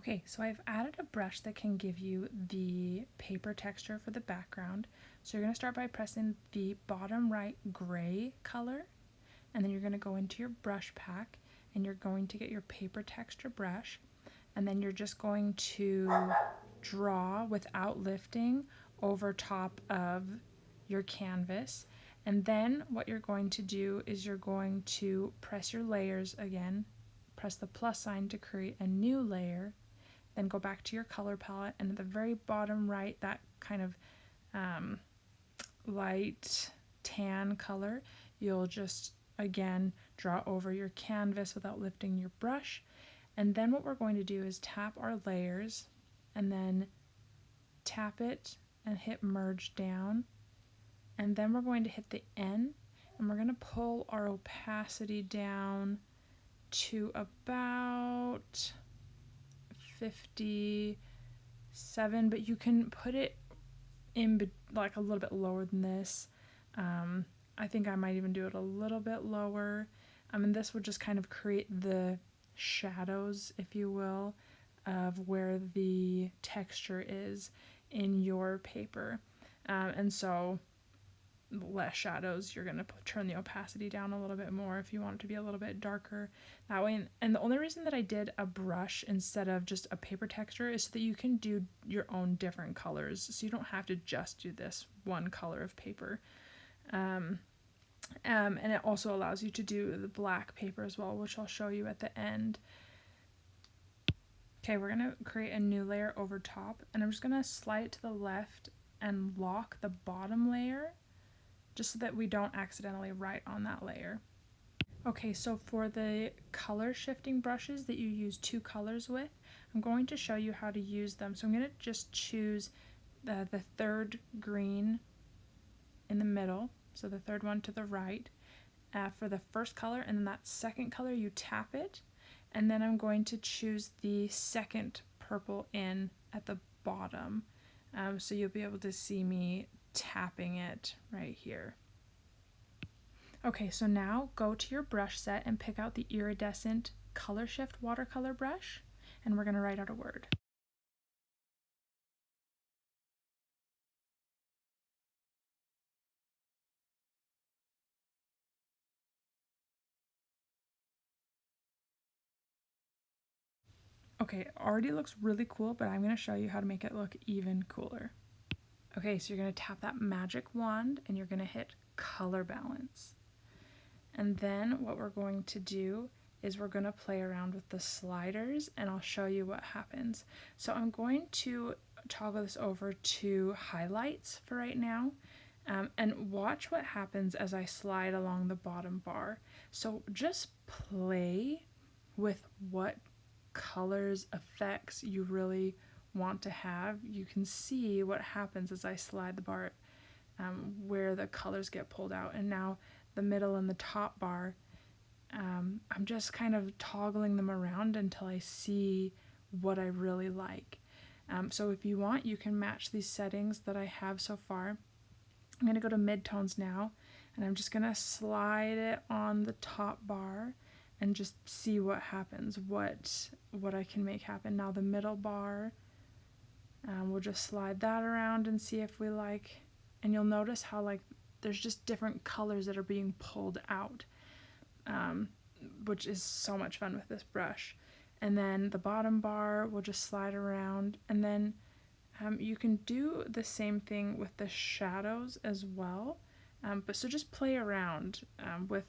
Okay, so I've added a brush that can give you the paper texture for the background. So you're going to start by pressing the bottom right gray color, and then you're going to go into your brush pack and you're going to get your paper texture brush, and then you're just going to draw without lifting over top of your canvas. And then what you're going to do is you're going to press your layers again, press the plus sign to create a new layer, then go back to your color palette, and at the very bottom right, that kind of light tan color, you'll just again draw over your canvas without lifting your brush. And then what we're going to do is tap our layers and then tap it and hit merge down, and then we're going to hit the N and we're going to pull our opacity down to about 57, but you can put it in like a little bit lower than this. I think I might even do it a little bit lower. And this would just kind of create the shadows, if you will, of where the texture is in your paper. And so less shadows, you're going to turn the opacity down a little bit more if you want it to be a little bit darker that way. And the only reason that I did a brush instead of just a paper texture is so that you can do your own different colors, so you don't have to just do this one color of paper. And it also allows you to do the black paper as well, which I'll show you at the end. Okay, we're going to create a new layer over top, and I'm just going to slide it to the left and lock the bottom layer, just so that we don't accidentally write on that layer. Okay, so for the color shifting brushes that you use two colors with, I'm going to show you how to use them. So I'm going to just choose the third green in the middle, so the third one to the right, for the first color, and then that second color you tap it, and then I'm going to choose the second purple in at the bottom, so you'll be able to see me tapping it right here. Okay, so now go to your brush set and pick out the iridescent Colorshift Watercolor brush, and we're going to write out a word. Okay, it already looks really cool, but I'm going to show you how to make it look even cooler. Okay, so you're going to tap that magic wand and you're going to hit color balance. And then what we're going to do is we're going to play around with the sliders, and I'll show you what happens. So I'm going to toggle this over to highlights for right now, and watch what happens as I slide along the bottom bar. So just play with what colors, effects you really want to have. You can see what happens as I slide the bar, where the colors get pulled out. And now the middle and the top bar, I'm just kind of toggling them around until I see what I really like. So if you want, you can match these settings that I have so far. I'm going to go to midtones now, and I'm just going to slide it on the top bar and just see what happens, what I can make happen. Now the middle bar, we'll just slide that around and see if we like, and you'll notice how like there's just different colors that are being pulled out, which is so much fun with this brush. And then the bottom bar will just slide around, and then you can do the same thing with the shadows as well, but so just play around with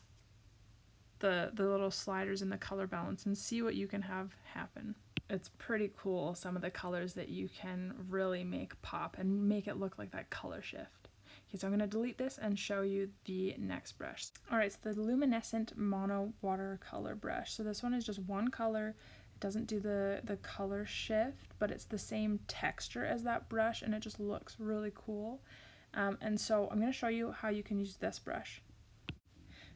the little sliders and the color balance and see what you can have happen. It's pretty cool, some of the colors that you can really make pop and make it look like that color shift. Okay, so I'm going to delete this and show you the next brush. Alright, so the Luminescent Mono Watercolor brush. So this one is just one color. It doesn't do the color shift, but it's the same texture as that brush, and it just looks really cool. And so I'm going to show you how you can use this brush.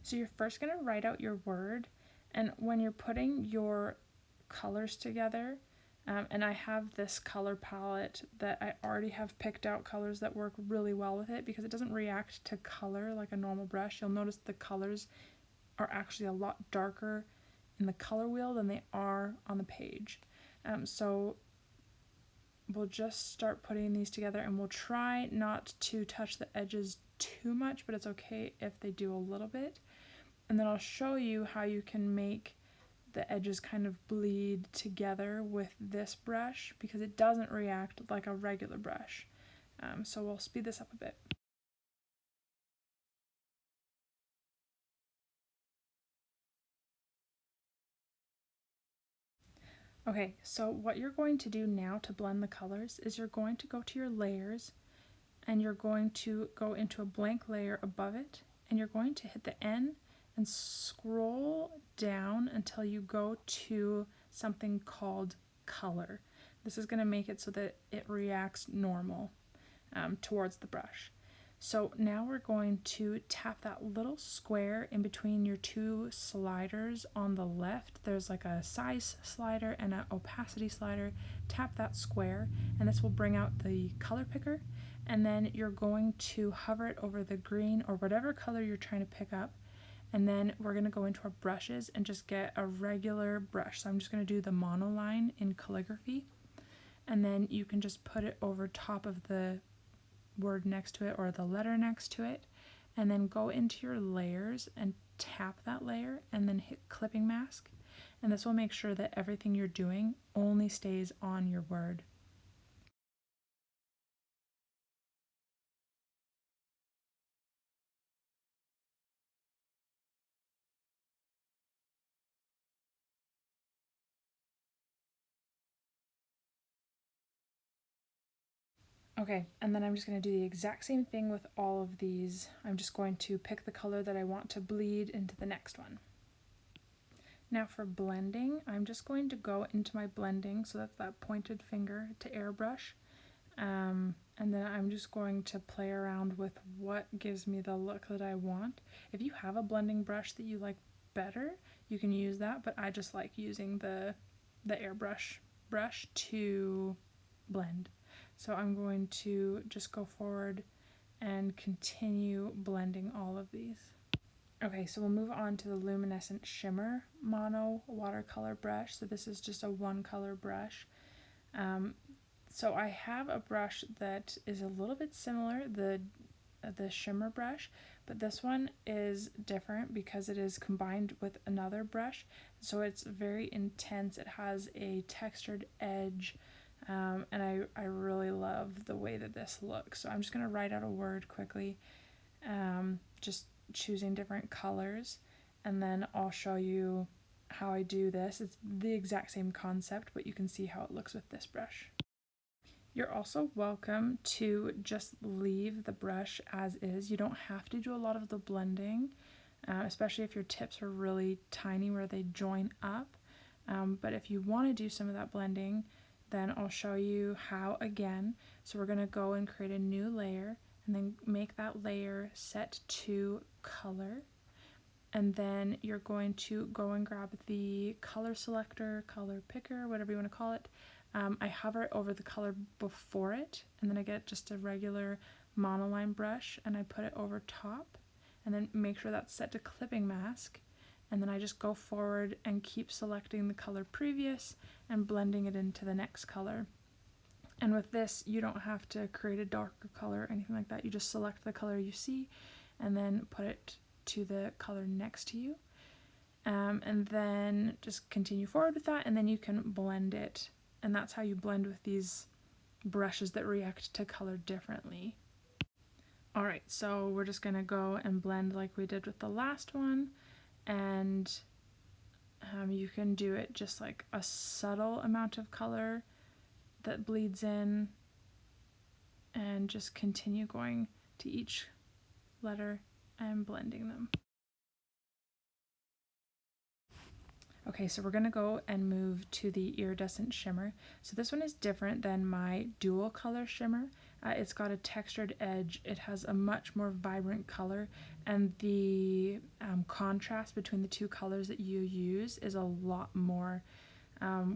So you're first going to write out your word, and when you're putting your colors together, and I have this color palette that I already have picked out colors that work really well with it because it doesn't react to color like a normal brush. You'll notice the colors are actually a lot darker in the color wheel than they are on the page. So we'll just start putting these together, and we'll try not to touch the edges too much, but it's okay if they do a little bit. And then I'll show you how you can make the edges kind of bleed together with this brush, because it doesn't react like a regular brush. So we'll speed this up a bit. Okay, so what you're going to do now to blend the colors is you're going to go to your layers, and you're going to go into a blank layer above it, and you're going to hit the N and scroll down until you go to something called color. This is going to make it so that it reacts normal towards the brush. So now we're going to tap that little square in between your two sliders on the left. There's like a size slider and an opacity slider. Tap that square, and this will bring out the color picker. And then you're going to hover it over the green or whatever color you're trying to pick up. And then we're going to go into our brushes and just get a regular brush. So I'm just going to do the monoline in calligraphy. And then you can just put it over top of the word next to it or the letter next to it, and then go into your layers and tap that layer and then hit clipping mask, and this will make sure that everything you're doing only stays on your word. Okay, and then I'm just going to do the exact same thing with all of these. I'm just going to pick the color that I want to bleed into the next one. Now for blending, I'm just going to go into my blending, so that's that pointed finger to airbrush, and then I'm just going to play around with what gives me the look that I want. If you have a blending brush that you like better, you can use that, but I just like using the airbrush brush to blend. So I'm going to just go forward and continue blending all of these. Okay, so we'll move on to the Luminescent Shimmer Mono Watercolor Brush. So this is just a one color brush. So I have a brush that is a little bit similar, the Shimmer Brush, but this one is different because it is combined with another brush. So it's very intense. It has a textured edge. And I really love the way that this looks. So I'm just going to write out a word quickly, just choosing different colors, and then I'll show you how I do this. It's the exact same concept, but you can see how it looks with this brush. You're also welcome to just leave the brush as is. You don't have to do a lot of the blending, especially if your tips are really tiny where they join up. But if you want to do some of that blending, then I'll show you how again. So we're going to go and create a new layer, and then make that layer set to color. And then you're going to go and grab the color selector, color picker, whatever you want to call it. I hover it over the color before it, and then I get just a regular monoline brush and I put it over top, and then make sure that's set to clipping mask. And then I just go forward and keep selecting the color previous and blending it into the next color. And with this, you don't have to create a darker color or anything like that. You just select the color you see and then put it to the color next to you. And then just continue forward with that, and then you can blend it. And that's how you blend with these brushes that react to color differently. Alright, so we're just going to go and blend like we did with the last one. And you can do it just like a subtle amount of color that bleeds in, and just continue going to each letter and blending them. Okay, so we're going to go and move to the iridescent shimmer. So this one is different than my dual color shimmer. It's got a textured edge, it has a much more vibrant color, and the contrast between the two colors that you use is a lot more,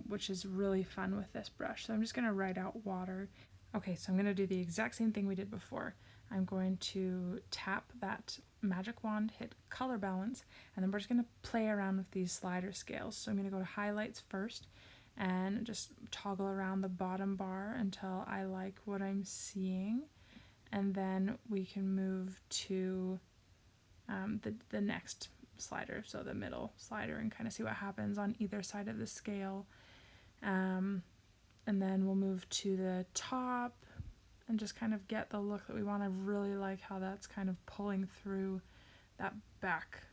which is really fun with this brush. So I'm just going to write out water. Okay, so I'm going to do the exact same thing we did before. I'm going to tap that magic wand, hit color balance, and then we're just going to play around with these slider scales. So I'm going to go to highlights first, and just toggle around the bottom bar until I like what I'm seeing. And then we can move to the next slider, so the middle slider, and kind of see what happens on either side of the scale. And then we'll move to the top and just kind of get the look that we want. I really like how that's kind of pulling through that back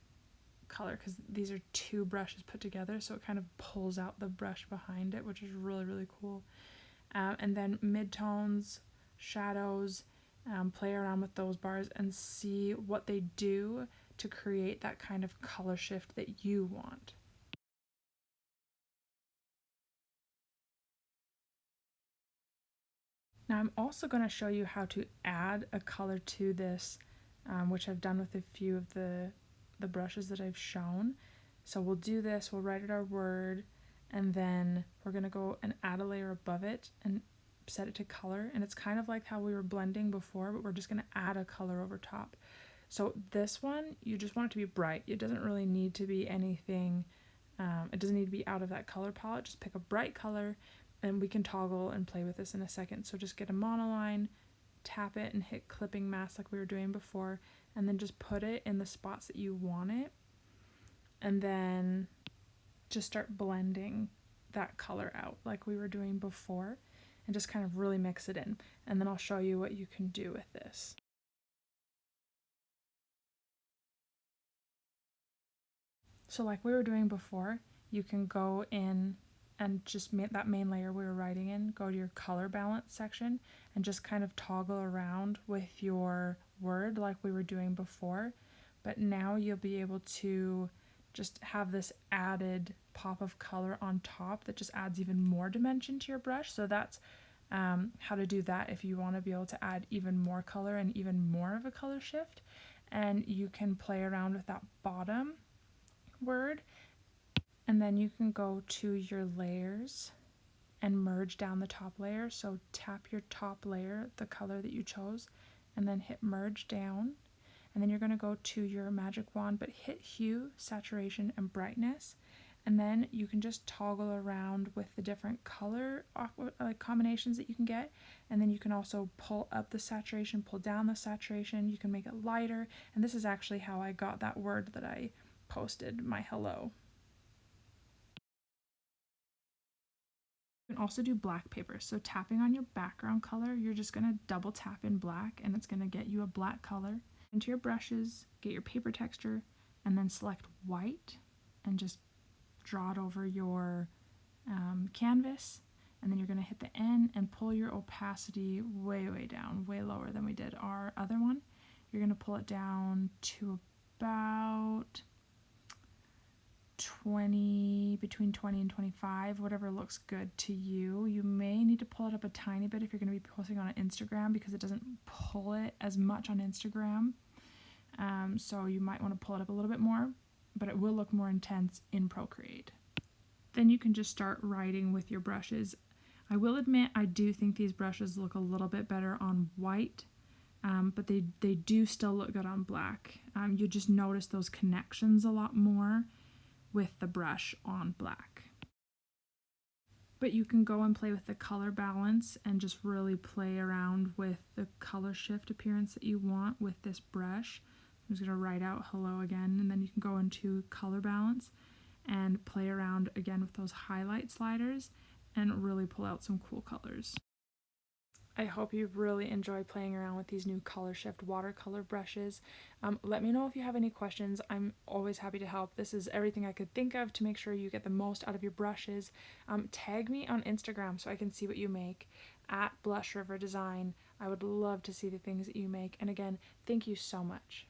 color, because these are two brushes put together, so it kind of pulls out the brush behind it, which is really, really cool. And then midtones, shadows, play around with those bars and see what they do to create that kind of color shift that you want. Now I'm also going to show you how to add a color to this, which I've done with a few of the brushes that I've shown. So we'll do this, we'll write our word, and then we're going to go and add a layer above it and set it to color. And it's kind of like how we were blending before, but we're just going to add a color over top. So this one, you just want it to be bright. It doesn't really need to be anything, it doesn't need to be out of that color palette. Just pick a bright color, and we can toggle and play with this in a second. So just get a monoline, tap it, and hit clipping mask like we were doing before, and then just put it in the spots that you want it, and then just start blending that color out like we were doing before, and just kind of really mix it in. And then I'll show you what you can do with this. So like we were doing before, you can go in and just make that main layer we were writing in, go to your color balance section, and just kind of toggle around with your word like we were doing before. But now you'll be able to just have this added pop of color on top that just adds even more dimension to your brush. So that's how to do that if you want to be able to add even more color and even more of a color shift. And you can play around with that bottom word, and then you can go to your layers and merge down the top layer. So tap your top layer, the color that you chose, and then hit merge down, and then you're going to go to your magic wand but hit hue, saturation, and brightness, and then you can just toggle around with the different color combinations that you can get. And then you can also pull up the saturation, pull down the saturation, you can make it lighter. And this is actually how I got that word that I posted, my hello. You can also do black paper. So tapping on your background color, you're just going to double tap in black, and it's going to get you a black color. Into your brushes, get your paper texture, and then select white and just draw it over your canvas. And then you're going to hit the N and pull your opacity way, way down, way lower than we did our other one. You're going to pull it down to about 20, between 20 and 25, whatever looks good to you. You may need to pull it up a tiny bit if you're going to be posting on Instagram, because it doesn't pull it as much on Instagram. So you might want to pull it up a little bit more, but it will look more intense in Procreate. Then you can just start writing with your brushes. I will admit I do think these brushes look a little bit better on white, but they do still look good on black. You just notice those connections a lot more with the brush on black. But you can go and play with the color balance and just really play around with the color shift appearance that you want with this brush. I'm just going to write out hello again, and then you can go into color balance and play around again with those highlight sliders and really pull out some cool colors. I hope you really enjoy playing around with these new Colorshift watercolor brushes. Let me know if you have any questions. I'm always happy to help. This is everything I could think of to make sure you get the most out of your brushes. Tag me on Instagram so I can see what you make, at Blush River Design. I would love to see the things that you make. And again, thank you so much.